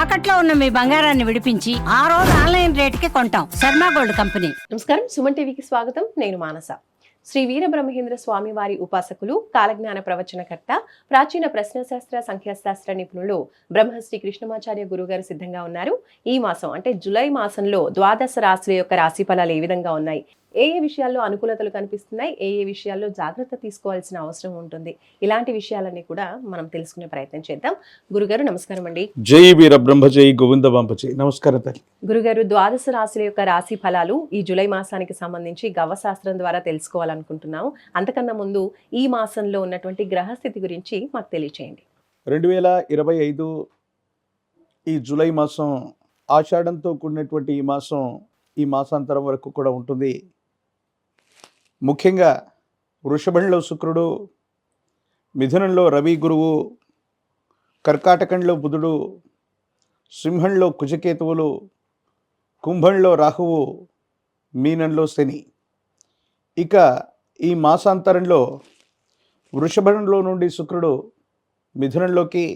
తాకట్లో ఉన్న మీ బంగారాన్ని విడిపించి ఆ రోజు ఆన్లైన్ రేటుకి కొంటాం. Sharma gold company. నమస్కారం, సుమన్ టీవీకి స్వాగతం. నేను మానస. శ్రీ వీరబ్రహ్మేంద్ర స్వామి వారి ఉపాసకులు, కాలజ్ఞాన ప్రవచనకర్త, ప్రాచీన ప్రశ్నశాస్త్ర సంఖ్యాశాస్త్ర నిపుణులు బ్రహ్మశ్రీ కృష్ణమాచార్య గురుగారు సిద్ధంగా ఉన్నారు. ఈ మాసం అంటే జూలై మాసంలో ద్వాదశ రాశుల యొక్క రాశి ఫలాలు ఏ విధంగా ఉన్నాయి, ఏ విషయాల్లో అనుకూలతలు కనిపిస్తున్నాయి, ఏ విషయాల్లో జాగ్రత్త తీసుకోవాల్సిన అవసరం ఉంటుంది, ఇలాంటి విషయాలన్నీ కూడా మనం తెలుసుకునే ప్రయత్నం చేద్దాం. గురుగారు నమస్కారం అండి. జై వీరబ్రహ్మ జై గోవిందబాంబ జై. నమస్కారం తల్లి. గురుగారు, ద్వాదశ రాశుల యొక్క రాశి ఫలాలు ఈ జూలై మాసానికి సంబంధించి గవ్వశాస్త్రం ద్వారా తెలుసుకోవాలనుకుంటున్నాము. అంతకన్నా ముందు ఈ మాసంలో ఉన్నటువంటి గ్రహస్థితి గురించి మాకు తెలియచేయండి. 2025 ఈ జూలై మాసం ఆషాఢంతో కూడినటువంటి ఈ మాసాంతరం వరకు కూడా ఉంటుంది. ముఖ్యంగా వృషభంలో శుక్రుడు, మిథునంలో రవి గురువు, కర్కాటకంలో బుధుడు, సింహంలో కుజకేతువులు, కుంభంలో రాహువు, మీనంలో శని. ఇక ఈ మాసాంతరంలో వృషభంలో నుండి శుక్రుడు మిథునంలోకి,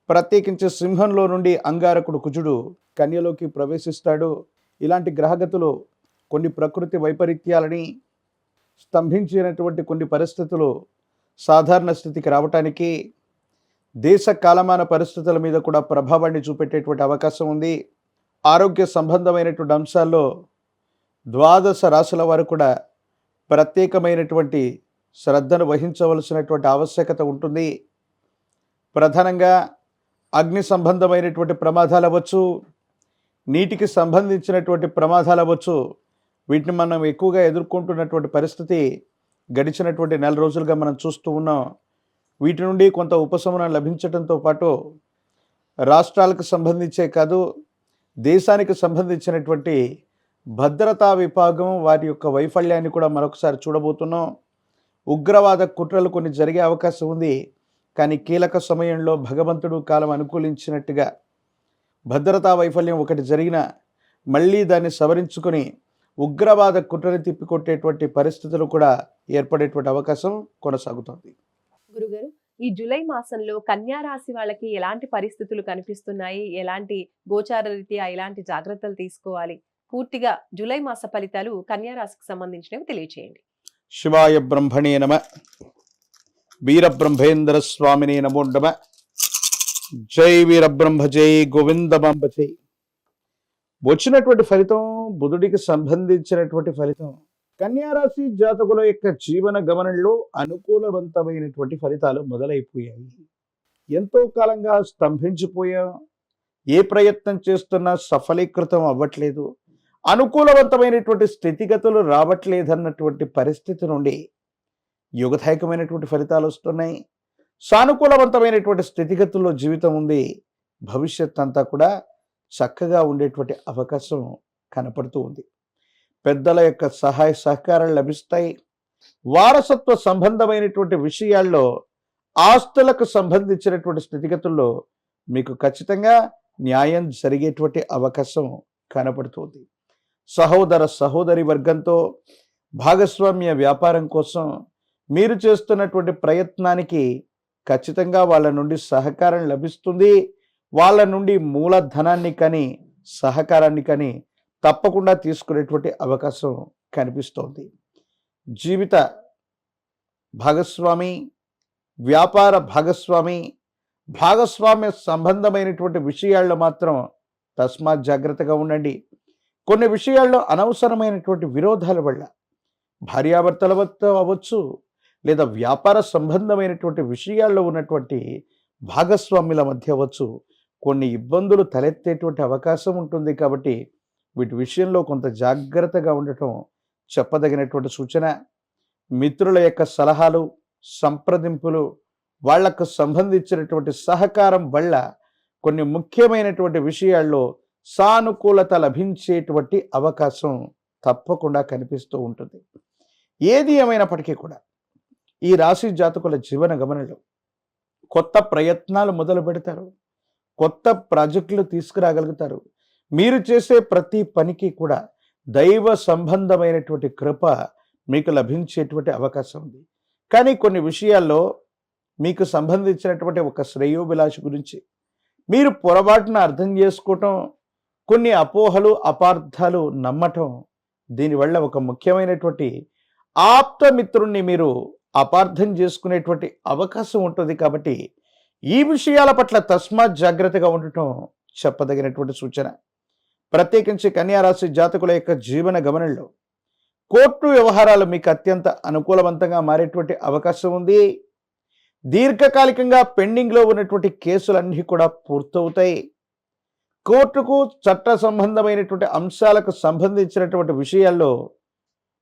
ప్రత్యేకించి సింహంలో నుండి అంగారకుడు కుజుడు కన్యలోకి ప్రవేశిస్తాడు. ఇలాంటి గ్రహగతులు కొన్ని ప్రకృతి వైపరీత్యాలని స్తంభించినటువంటి కొన్ని పరిస్థితులు సాధారణ స్థితికి రావటానికి, దేశ కాలమాన పరిస్థితుల మీద కూడా ప్రభావాన్ని చూపెట్టేటువంటి అవకాశం ఉంది. ఆరోగ్య సంబంధమైనటువంటి అంశాల్లో ద్వాదశ రాశుల వారు కూడా ప్రత్యేకమైనటువంటి శ్రద్ధను వహించవలసినటువంటి ఆవశ్యకత ఉంటుంది. ప్రధానంగా అగ్ని సంబంధమైనటువంటి ప్రమాదాలు అవ్వచ్చు, నీటికి సంబంధించినటువంటి ప్రమాదాలు అవ్వచ్చు. వీటిని మనం ఎక్కువగా ఎదుర్కొంటున్నటువంటి పరిస్థితి గడిచినటువంటి 4 రోజులుగా మనం చూస్తూ ఉన్నాం. వీటి నుండి కొంత ఉపశమనం లభించడంతో పాటు రాష్ట్రాలకు సంబంధించే కాదు, దేశానికి సంబంధించినటువంటి భద్రతా విభాగం వారి యొక్క వైఫల్యాన్ని కూడా మరొకసారి చూడబోతున్నాం. ఉగ్రవాద కుట్రలు కొన్ని జరిగే అవకాశం ఉంది. కానీ కీలక సమయంలో భగవంతుడు కాలం అనుకూలించినట్టుగా భద్రతా వైఫల్యం ఒకటి జరిగినా మళ్ళీ దాన్ని సవరించుకొని ఉగ్రవాద కుట్రని తిప్పికొట్టేటువంటి పరిస్థితులు కూడా ఏర్పడేటువంటి అవకాశం కొనసాగుతుంది. గురుగారు, ఈ జూలై మాసంలో కన్యా రాశి వాళ్ళకి ఎలాంటి పరిస్థితులు కనిపిస్తున్నాయి, ఎలాంటి గోచార రీత్యా ఎలాంటి జాగ్రత్తలు తీసుకోవాలి, పూర్తిగా జూలై మాస ఫలితాలు కన్యా రాశికి సంబంధించినవి తెలియచేయండి. శివాయ బ్రహ్మణే నమ, వీరబ్రహ్మేంద్ర స్వామినే నమో నమ. జై వీరబ్రహ్మ జై గోవిందబాంబ జై. వచ్చినటువంటి ఫలితం బుధుడికి సంబంధించినటువంటి ఫలితం. కన్యారాశి జాతకుల యొక్క జీవన గమనంలో అనుకూలవంతమైనటువంటి ఫలితాలు మొదలైపోయాయి. ఎంతో కాలంగా స్తంభించిపోయాం, ఏ ప్రయత్నం చేస్తున్నా సఫలీకృతం అవ్వట్లేదు, అనుకూలవంతమైనటువంటి స్థితిగతులు రావట్లేదన్నటువంటి పరిస్థితి నుండి యుగదాయకమైనటువంటి ఫలితాలు వస్తున్నాయి. సానుకూలవంతమైనటువంటి స్థితిగతుల్లో జీవితం ఉంది. భవిష్యత్ అంతా కూడా చక్కగా ఉండేటువంటి అవకాశం కనపడుతూ ఉంది. పెద్దల యొక్క సహాయ సహకారాలు లభిస్తాయి. వారసత్వ సంబంధమైనటువంటి విషయాల్లో, ఆస్తులకు సంబంధించినటువంటి స్థితిగతుల్లో మీకు ఖచ్చితంగా న్యాయం జరిగేటువంటి అవకాశం కనపడుతుంది. సహోదర సహోదరి వర్గంతో భాగస్వామ్య వ్యాపారం కోసం మీరు చేస్తున్నటువంటి ప్రయత్నానికి ఖచ్చితంగా వాళ్ళ నుండి సహకారం లభిస్తుంది. వాళ్ళ నుండి మూలధనాన్ని కానీ సహకారాన్ని కానీ తప్పకుండా తీసుకునేటువంటి అవకాశం కనిపిస్తోంది. జీవిత భాగస్వామి, వ్యాపార భాగస్వామ్య సంబంధమైనటువంటి విషయాల్లో మాత్రం తస్మాత్ జాగ్రత్తగా ఉండండి. కొన్ని విషయాల్లో అనవసరమైనటువంటి విరోధాల వల్ల భార్యాభర్తల వద్ద అవ్వచ్చు, లేదా వ్యాపార సంబంధమైనటువంటి విషయాల్లో ఉన్నటువంటి భాగస్వామ్యుల మధ్య అవ్వచ్చు, కొన్ని ఇబ్బందులు తలెత్తేటువంటి అవకాశం ఉంటుంది. కాబట్టి వీటి విషయంలో కొంత జాగ్రత్తగా ఉండటం చెప్పదగినటువంటి సూచన. మిత్రుల యొక్క సలహాలు, సంప్రదింపులు, వాళ్లకు సంబంధించినటువంటి సహకారం వల్ల కొన్ని ముఖ్యమైనటువంటి విషయాల్లో సానుకూలత లభించేటువంటి అవకాశం తప్పకుండా కనిపిస్తూ ఉంటుంది. ఏది ఏమైనప్పటికీ కూడా ఈ రాశి జాతకుల జీవన గమనంలో కొత్త ప్రయత్నాలు మొదలు పెడతారు, కొత్త ప్రాజెక్టులు తీసుకురాగలుగుతారు. మీరు చేసే ప్రతి పనికి కూడా దైవ సంబంధమైనటువంటి కృప మీకు లభించేటువంటి అవకాశం ఉంది. కానీ కొన్ని విషయాల్లో మీకు సంబంధించినటువంటి ఒక శ్రేయోభిలాషి గురించి, మీరు పొరపాటున అర్థం చేసుకోవటం, కొన్ని అపోహలు అపార్థాలు నమ్మటం, దీనివల్ల ఒక ముఖ్యమైనటువంటి ఆప్తమిత్రుణ్ణి మీరు అపార్థం చేసుకునేటువంటి అవకాశం ఉంటుంది. కాబట్టి ఈ విషయాల పట్ల తస్మాత్ జాగ్రత్తగా ఉండటం చెప్పదగినటువంటి సూచన. ప్రత్యేకించి కన్యారాశి జాతకుల యొక్క జీవన గమనంలో కోర్టు వ్యవహారాలు మీకు అత్యంత అనుకూలవంతంగా మారేటువంటి అవకాశం ఉంది. దీర్ఘకాలికంగా పెండింగ్లో ఉన్నటువంటి కేసులన్నీ కూడా పూర్తవుతాయి. కోర్టుకు చట్ట సంబంధమైనటువంటి అంశాలకు సంబంధించినటువంటి విషయాల్లో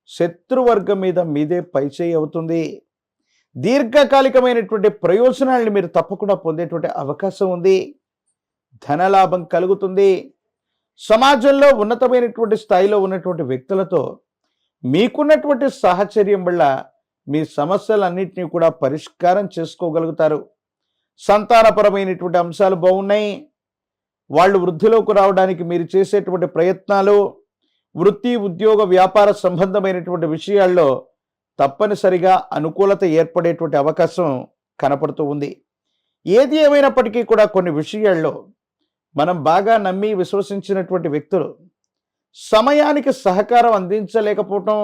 శత్రువర్గం మీద మీదే పైచేయి అవుతుంది. దీర్ఘకాలికమైనటువంటి ప్రయోజనాలను మీరు తప్పకుండా పొందేటువంటి అవకాశం ఉంది. ధనలాభం కలుగుతుంది. సమాజంలో ఉన్నతమైనటువంటి స్థాయిలో ఉన్నటువంటి వ్యక్తులతో మీకున్నటువంటి సాహచర్యం వల్ల మీ సమస్యలన్నింటినీ కూడా పరిష్కారం చేసుకోగలుగుతారు. సంతానపరమైనటువంటి అంశాలు బాగున్నాయి. వాళ్ళు వృద్ధిలోకి రావడానికి మీరు చేసేటువంటి ప్రయత్నాలు, వృత్తి ఉద్యోగ వ్యాపార సంబంధమైనటువంటి విషయాల్లో తప్పనిసరిగా అనుకూలత ఏర్పడేటువంటి అవకాశం కనపడుతూ ఉంది. ఏది ఏమైనప్పటికీ కూడా కొన్ని విషయాల్లో మనం బాగా నమ్మి విశ్వసించినటువంటి వ్యక్తులు సమయానికి సహకారం అందించలేకపోవటం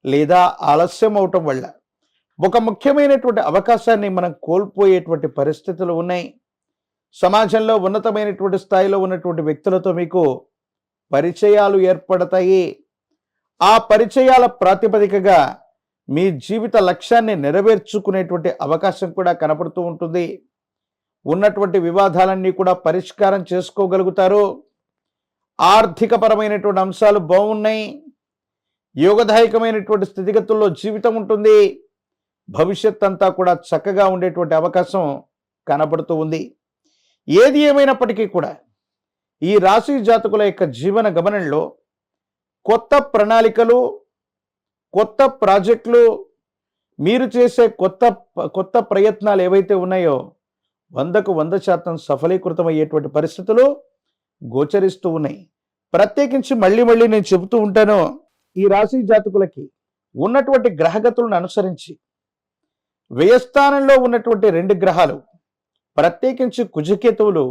లేదా ఆలస్యం అవటం వల్ల ఒక ముఖ్యమైనటువంటి అవకాశాన్ని మనం కోల్పోయేటువంటి పరిస్థితులు ఉన్నాయి. సమాజంలో ఉన్నతమైనటువంటి స్థాయిలో ఉన్నటువంటి వ్యక్తులతో మీకు పరిచయాలు ఏర్పడతాయి. ఆ పరిచయాల ప్రాతిపదికగా మీ జీవిత లక్ష్యాన్ని నెరవేర్చుకునేటువంటి అవకాశం కూడా కనపడుతూ ఉంటుంది. ఉన్నటువంటి వివాదాలన్నీ కూడా పరిష్కారం చేసుకోగలుగుతారు. ఆర్థికపరమైనటువంటి అంశాలు బాగున్నాయి. యోగదాయకమైనటువంటి స్థితిగతుల్లో జీవితం ఉంటుంది. భవిష్యత్ అంతా కూడా చక్కగా ఉండేటువంటి అవకాశం కనబడుతూ ఉంది. ఏది ఏమైనప్పటికీ కూడా ఈ రాశి జాతకుల యొక్క జీవన గమనంలో కొత్త ప్రణాళికలు, కొత్త ప్రాజెక్టులు, మీరు చేసే కొత్త ప్రయత్నాలు ఏవైతే ఉన్నాయో 100కు 100% సఫలీకృతమయ్యేటువంటి పరిస్థితులు గోచరిస్తూ ఉన్నాయి. ప్రత్యేకించి మళ్ళీ నేను చెబుతూ ఉంటాను, ఈ రాశి జాతకులకి ఉన్నటువంటి గ్రహగతులను అనుసరించి వ్యయస్థానంలో ఉన్నటువంటి 2 గ్రహాలు, ప్రత్యేకించి కుజకేతువులు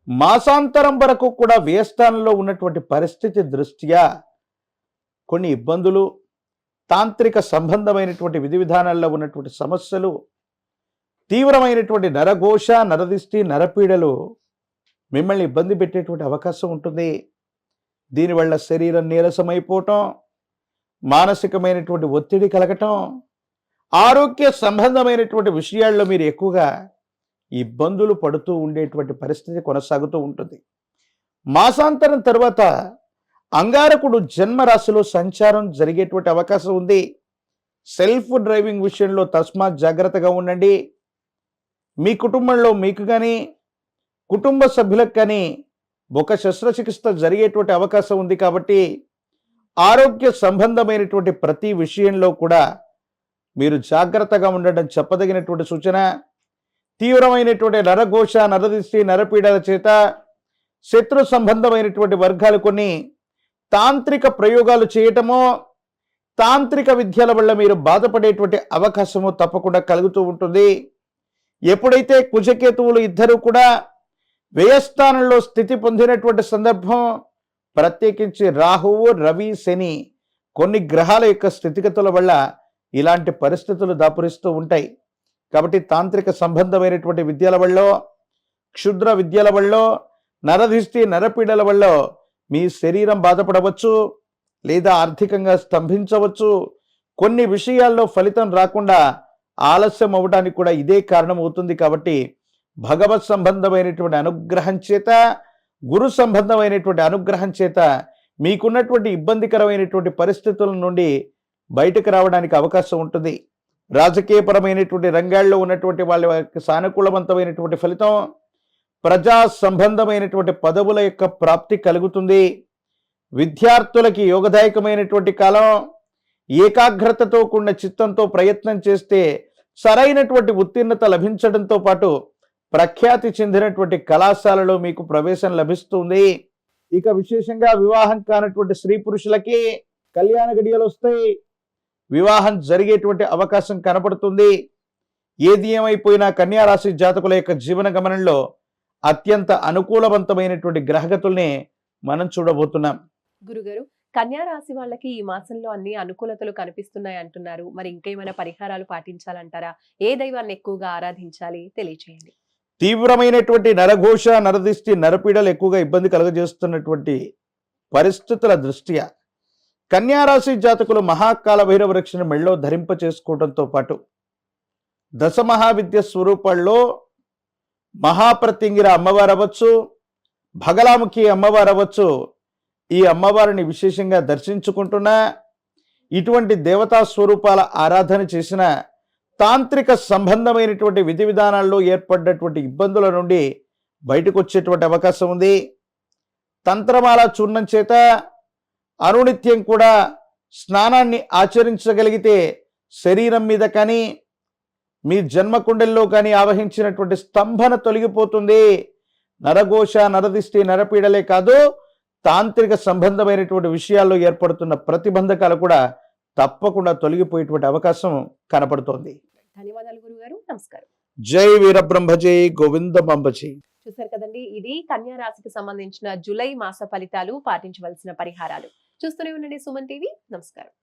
మాసాంతరం వరకు కూడా వ్యయస్థానంలో ఉన్నటువంటి పరిస్థితి దృష్ట్యా కొన్ని ఇబ్బందులు, తాంత్రిక సంబంధమైనటువంటి విధి విధానాల్లో ఉన్నటువంటి సమస్యలు, తీవ్రమైనటువంటి నరఘోష, నరదిష్టి, నరపీడలు మిమ్మల్ని ఇబ్బంది పెట్టేటువంటి అవకాశం ఉంటుంది. దీనివల్ల శరీరం నీరసమైపోవటం, మానసికమైనటువంటి ఒత్తిడి కలగటం, ఆరోగ్య సంబంధమైనటువంటి విషయాల్లో మీరు ఎక్కువగా ఇబ్బందులు పడుతూ ఉండేటువంటి పరిస్థితి కొనసాగుతూ ఉంటుంది. మాసాంతరం తర్వాత అంగారకుడు జన్మరాశిలో సంచారం జరిగేటువంటి అవకాశం ఉంది. సెల్ఫ్ డ్రైవింగ్ విషయంలో తస్మాత్ జాగ్రత్తగా ఉండండి. మీ కుటుంబంలో మీకు కానీ కుటుంబ సభ్యులకు కానీ ఒక శస్త్రచికిత్స జరిగేటువంటి అవకాశం ఉంది. కాబట్టి ఆరోగ్య సంబంధమైనటువంటి ప్రతి విషయంలో కూడా మీరు జాగ్రత్తగా ఉండడం చెప్పదగినటువంటి సూచన. తీవ్రమైనటువంటి నరఘోష, నరదిష్టి, నరపీడల చేత శత్రు సంబంధమైనటువంటి వర్గాలు కొన్ని తాంత్రిక ప్రయోగాలు చేయటమో, తాంత్రిక విద్యల వల్ల మీరు బాధపడేటువంటి అవకాశము తప్పకుండా కలుగుతూ ఉంటుంది. ఎప్పుడైతే కుజకేతువులు ఇద్దరు కూడా వ్యయస్థానంలో స్థితి పొందినటువంటి సందర్భం, ప్రత్యేకించి రాహువు, రవి, శని కొన్ని గ్రహాల యొక్క స్థితిగతుల వల్ల ఇలాంటి పరిస్థితులు దాపురిస్తూ ఉంటాయి. కాబట్టి తాంత్రిక సంబంధమైనటువంటి విద్యల వల్ల, క్షుద్ర విద్యల వల్ల, నరదిష్టి, నరపీడల వల్ల మీ శరీరం బాధపడవచ్చు లేదా ఆర్థికంగా స్తంభించవచ్చు. కొన్ని విషయాల్లో ఫలితం రాకుండా ఆలస్యం అవ్వడానికి కూడా ఇదే కారణం అవుతుంది. కాబట్టి భగవత్ సంబంధమైనటువంటి అనుగ్రహం చేత, గురు సంబంధమైనటువంటి అనుగ్రహం చేత మీకున్నటువంటి ఇబ్బందికరమైనటువంటి పరిస్థితుల నుండి బయటకు రావడానికి అవకాశం ఉంటుంది. రాజకీయపరమైనటువంటి రంగాల్లో ఉన్నటువంటి వాళ్ళ సానుకూలవంతమైనటువంటి ఫలితం, ప్రజా సంబంధమైనటువంటి పదవుల యొక్క ప్రాప్తి కలుగుతుంది. విద్యార్థులకి యోగదాయకమైనటువంటి కాలం. ఏకాగ్రతతో కూడిన చిత్తంతో ప్రయత్నం చేస్తే సరైనటువంటి ఉత్తీర్ణత లభించడంతో పాటు ప్రఖ్యాతి చెందినటువంటి కళాశాలలో మీకు ప్రవేశం లభిస్తుంది. ఇక విశేషంగా వివాహం కానటువంటి స్త్రీ పురుషులకి కళ్యాణ గడియలు వస్తాయి. వివాహం జరిగేటువంటి అవకాశం కనపడుతుంది. ఏది ఏమైపోయినా కన్యారాశి జాతకుల యొక్క జీవన గమనంలో అత్యంత అనుకూలవంతమైనటువంటి గ్రహగతుల్ని మనం చూడబోతున్నాం. గురుగారు, కన్యా రాశి వాళ్ళకి ఈ మాసంలో అన్ని అనుకూలతలు కనిపిస్తున్నాయి అంటున్నారు. మరి ఇంకేమైనా పరిహారాలు పాటించాలంటారా? ఏ దైవాన్ని ఎక్కువగా ఆరాధించాలి తెలియచేయండి. తీవ్రమైనటువంటి నరఘోష, నరదిష్టి, నరపీడలు ఎక్కువగా ఇబ్బంది కలుగజేస్తున్నటువంటి పరిస్థితుల దృష్ట్యా కన్యారాశి జాతకులు మహాకాల భైరవ రక్షణ మెళ్ళో ధరింప చేసుకోవడంతో పాటు దశమహావిద్య స్వరూపాల్లో మహాప్రత్యంగిర అమ్మవారు అవ్వచ్చు, భగలాముఖి అమ్మవారు అవ్వచ్చు, ఈ అమ్మవారిని విశేషంగా దర్శించుకుంటున్నా, ఇటువంటి దేవతా స్వరూపాల ఆరాధన చేసిన తాంత్రిక సంబంధమైనటువంటి విధి విధానాల్లో ఏర్పడ్డటువంటి ఇబ్బందుల నుండి బయటకు వచ్చేటువంటి అవకాశం ఉంది. తంత్రమాల చూర్ణం చేత అనునిత్యం కూడా స్నానాన్ని ఆచరించగలిగితే శరీరం మీద కానీ మీ జన్మకుండల్లో కానీ ఆవహించినటువంటి స్తంభన తొలగిపోతుంది. నరఘోష, నరదిష్టి, నరపీడలే కాదు, తాంత్రిక సంబంధమైనటువంటి విషయాల్లో ఏర్పడుతున్న ప్రతిబంధకాలు కూడా తప్పకుండా తొలగిపోయేటువంటి అవకాశం కనపడుతోంది. ధన్యవాదాలు గురుగారు. నమస్కారం. జై వీరబ్రహ్మ జై గోవిందమాంబ జై. చూసారు కదండి, ఇది కన్యా రాశికి సంబంధించిన జూలై మాస ఫలితాలు, పాటించవలసిన పరిహారాలు. చూస్తూనే ఉండండి సుమన్ టీవీ. నమస్కారం.